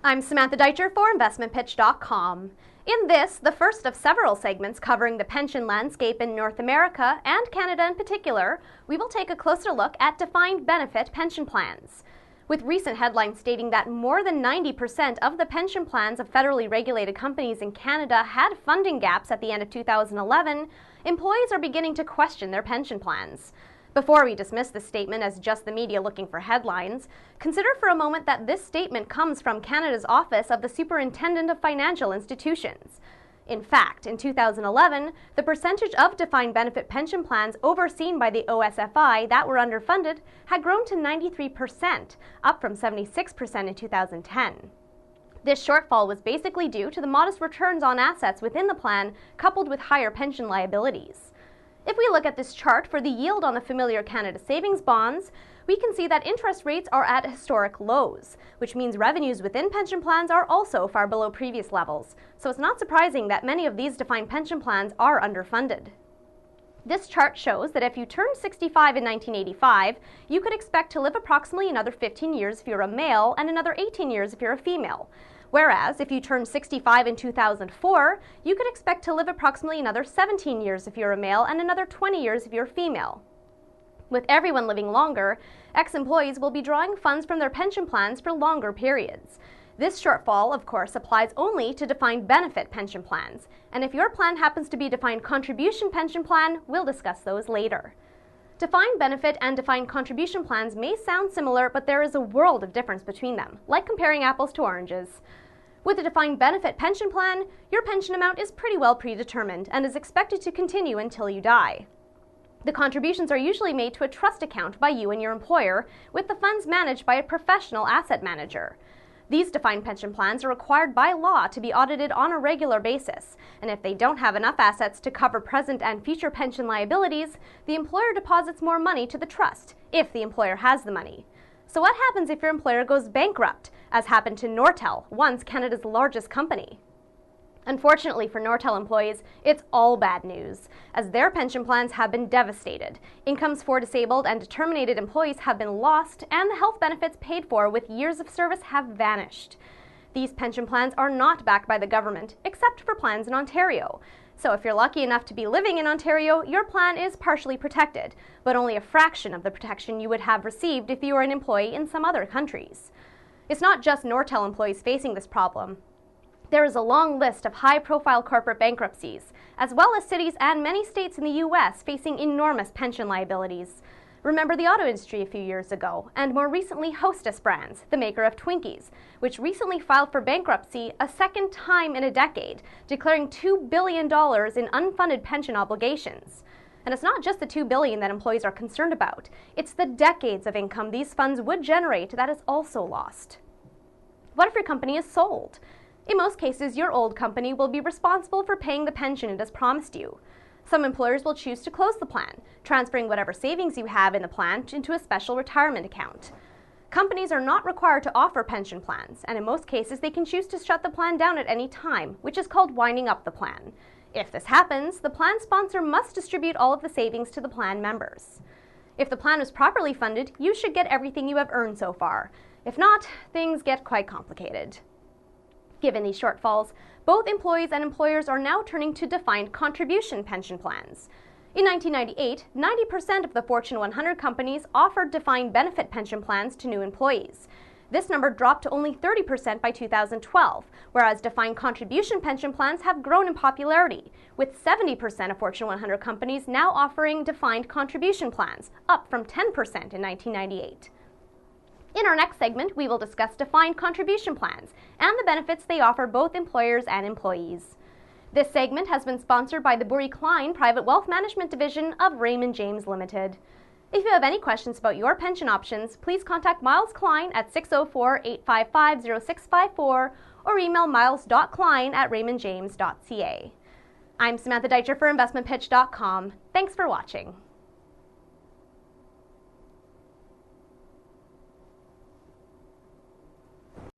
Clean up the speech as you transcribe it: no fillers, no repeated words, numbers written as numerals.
I'm Samantha Deutscher for InvestmentPitch.com. In this, the first of several segments covering the pension landscape in North America and Canada in particular, we will take a closer look at defined benefit pension plans. With recent headlines stating that more than 90% of the pension plans of federally regulated companies in Canada had funding gaps at the end of 2011, employees are beginning to question their pension plans. Before we dismiss this statement as just the media looking for headlines, consider for a moment that this statement comes from Canada's Office of the Superintendent of Financial Institutions. In fact, in 2011, the percentage of defined benefit pension plans overseen by the OSFI that were underfunded had grown to 93%, up from 76% in 2010. This shortfall was basically due to the modest returns on assets within the plan coupled with higher pension liabilities. If we look at this chart for the yield on the familiar Canada savings bonds, we can see that interest rates are at historic lows, which means revenues within pension plans are also far below previous levels. So it's not surprising that many of these defined pension plans are underfunded. This chart shows that if you turned 65 in 1985, you could expect to live approximately another 15 years if you're a male and another 18 years if you're a female. Whereas, if you turned 65 in 2004, you could expect to live approximately another 17 years if you're a male and another 20 years if you're a female. With everyone living longer, ex-employees will be drawing funds from their pension plans for longer periods. This shortfall, of course, applies only to defined benefit pension plans, and if your plan happens to be a defined contribution pension plan, we'll discuss those later. Defined benefit and defined contribution plans may sound similar, but there is a world of difference between them, like comparing apples to oranges. With a defined benefit pension plan, your pension amount is pretty well predetermined and is expected to continue until you die. The contributions are usually made to a trust account by you and your employer, with the funds managed by a professional asset manager. These defined pension plans are required by law to be audited on a regular basis, and if they don't have enough assets to cover present and future pension liabilities, the employer deposits more money to the trust, if the employer has the money. So what happens if your employer goes bankrupt, as happened to Nortel, once Canada's largest company? Unfortunately for Nortel employees, it's all bad news, as their pension plans have been devastated. Incomes for disabled and terminated employees have been lost, and the health benefits paid for with years of service have vanished. These pension plans are not backed by the government, except for plans in Ontario. So if you're lucky enough to be living in Ontario, your plan is partially protected, but only a fraction of the protection you would have received if you were an employee in some other countries. It's not just Nortel employees facing this problem. There is a long list of high-profile corporate bankruptcies, as well as cities and many states in the U.S. facing enormous pension liabilities. Remember the auto industry a few years ago, and more recently Hostess Brands, the maker of Twinkies, which recently filed for bankruptcy a second time in a decade, declaring $2 billion in unfunded pension obligations. And it's not just the $2 billion that employees are concerned about, it's the decades of income these funds would generate that is also lost. What if your company is sold? In most cases, your old company will be responsible for paying the pension it has promised you. Some employers will choose to close the plan, transferring whatever savings you have in the plan into a special retirement account. Companies are not required to offer pension plans, and in most cases they can choose to shut the plan down at any time, which is called winding up the plan. If this happens, the plan sponsor must distribute all of the savings to the plan members. If the plan was properly funded, you should get everything you have earned so far. If not, things get quite complicated. Given these shortfalls, both employees and employers are now turning to defined contribution pension plans. In 1998, 90% of the Fortune 100 companies offered defined benefit pension plans to new employees. This number dropped to only 30% by 2012, whereas defined contribution pension plans have grown in popularity, with 70% of Fortune 100 companies now offering defined contribution plans, up from 10% in 1998. In our next segment, we will discuss defined contribution plans and the benefits they offer both employers and employees. This segment has been sponsored by the Burry Klein Private Wealth Management Division of Raymond James Limited. If you have any questions about your pension options, please contact Miles Klein at 604-855-0654 or email miles.klein@raymondjames.ca. I'm Samantha Deutscher for InvestmentPitch.com. Thanks for watching.